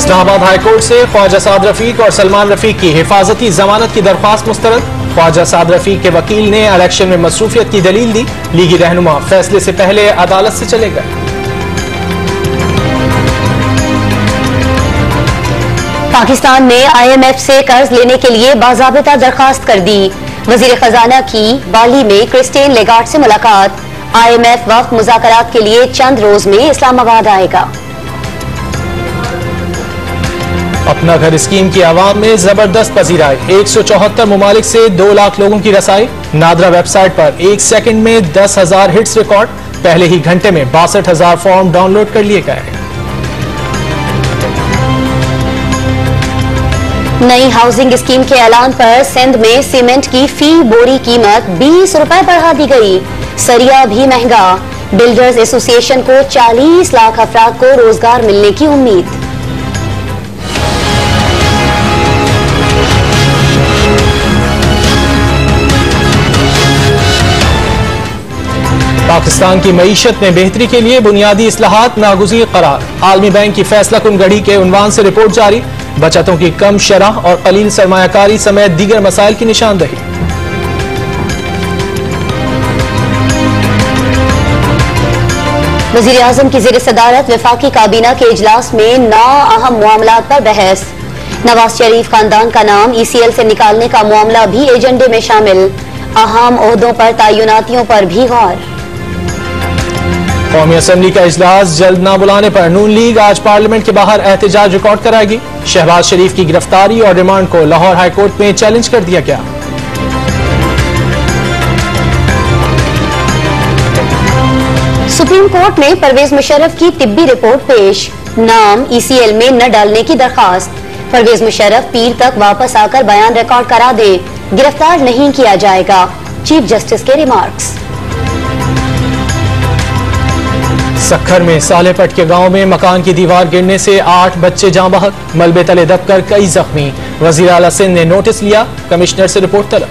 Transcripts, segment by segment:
Islamabad high court से ख्वाजा साद रफीक और सलमान रफीक की हिफाजती जमानत की दरख्वास्त मुस्तरद। ख्वाजा साद रफीक के वकील ने इलेक्शन में मसरूफियत की दलील दी। लीगी रहनुमा फैसले से पहले अदालत से चले गए। पाकिस्तान ने IMF से कर्ज लेने के लिए बाज़ाबिता दरखास्त कर दी। वजीर खजाना की बाली में क्रिस्टीन लेगार्ड से मुलाकात। IMF वक्त मुज़ाकरात के लिए चंद रोज में इस्लामाबाद आएगा। अपना घर स्कीम की आवाम में जबरदस्त पजीराई। 174 मुमालिक से 2 लाख लोगों की रसाई। नादरा वेबसाइट पर 1 सेकंड में 10,000 हिट्स रिकॉर्ड। पहले ही घंटे में 62,000 फॉर्म डाउनलोड कर लिए गए। नई हाउसिंग स्कीम के ऐलान पर सिंध में सीमेंट की फी बोरी कीमत 20 रुपए बढ़ा दी गई। सरिया भी महंगा। बिल्डर्स एसोसिएशन को 40 लाख अफराद को रोजगार मिलने की उम्मीद। पाकिस्तान की मईशत में बेहतरी के लिए बुनियादी इस्लाहात नागुज़ीर करार। आलमी बैंक की फैसला कुन घड़ी के उन्वान से रिपोर्ट जारी। बचतों की कम शरह और कलील सरमायाकारी समेत दीगर मसाइल की निशानदही। वज़ीर आज़म की ज़ेर सदारत वफाकी काबीना के इजलास में 9 अहम मामलात पर बहस। नवाज शरीफ खानदान का नाम ECL से निकालने का मामला भी एजेंडे में शामिल। अहम ओहदों पर तयनातियों पर भी गौर। कौमी असम्बली का इजलास जल्द न बुलाने पर नून लीग आज पार्लियामेंट के बाहर एहतजाज रिकॉर्ड कराएगी। शहबाज शरीफ की गिरफ्तारी और रिमांड को लाहौर हाईकोर्ट में चैलेंज कर दिया गया। सुप्रीम कोर्ट में परवेज मुशर्रफ की तिब्बी रिपोर्ट पेश। नाम ECL में न डालने की दरखास्त। परवेज मुशर्रफ पीर तक वापस आकर बयान रिकॉर्ड करा दे, गिरफ्तार नहीं किया जाएगा। चीफ जस्टिस के रिमार्क्स। सक्खर में सालेपट के गांव में मकान की दीवार गिरने से 8 बच्चे जाँ बहक। मलबे तले दबकर कई जख्मी। वजीर आला सिंध ने नोटिस लिया, कमिश्नर से रिपोर्ट तलब।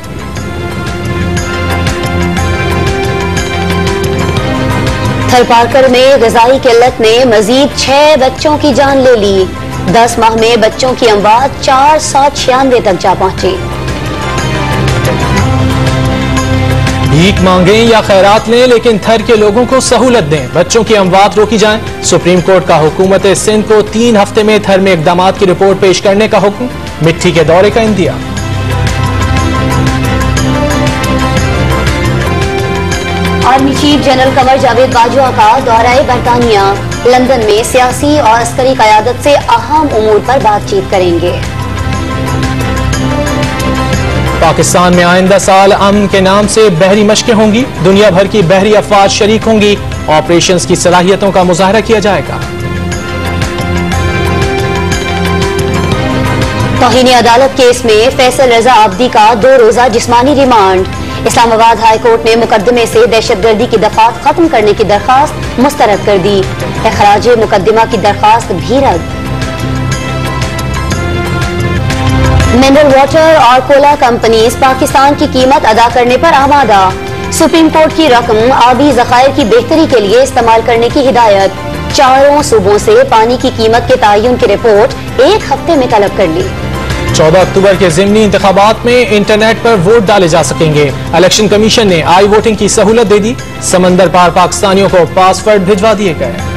थरपारकर में ग़िज़ाई किल्लत ने मजीद 6 बच्चों की जान ले ली। 10 माह में बच्चों की अमवात 496 तक जा पहुंची। भीख मांगें या खैरात लें, लेकिन थर के लोगों को सहूलत दें। बच्चों की अमवात रोकी जाए। सुप्रीम कोर्ट का हुकूमत सिंध को 3 हफ्ते में थर में इकदामात की रिपोर्ट पेश करने का हुक्म। मिट्टी के दौरे का India. Army chief general Qamar Javed Bajwa का दौरा बरतानिया। लंदन में सियासी और अस्करी क़यादत से अहम उमूर पर बातचीत करेंगे। पाकिस्तान में आइंदा साल अमन के नाम से बहरी मशकें होंगी। दुनिया भर की बहरी अफवाज शरीक होंगी। ऑपरेशंस की सलाहियतों का मुजाहरा किया जाएगा। तौहीन अदालत केस में फैसल रजा आबदी का 2 रोजा जिस्मानी रिमांड। इस्लामाबाद हाई कोर्ट ने मुकदमे से दहशतगर्दी की दफात खत्म करने की दरखास्त मुस्तरद कर दी। इखराज मुकदमा की दरखास्त भी रद्द। मिनरल वाटर और कोला कंपनीज पाकिस्तान की कीमत अदा करने पर आमादा। सुप्रीम कोर्ट की रकम आबी ज़खायर की बेहतरी के लिए इस्तेमाल करने की हिदायत। 4 सूबों से पानी की कीमत के तयन की रिपोर्ट 1 हफ्ते में तलब कर ली। 14 अक्टूबर के ज़िमनी इंतखाबात में इंटरनेट पर वोट डाले जा सकेंगे। इलेक्शन कमीशन ने आई वोटिंग की सहूलत दे दी। समंदर पार पाकिस्तानियों को पासवर्ड भिजवा दिए गए।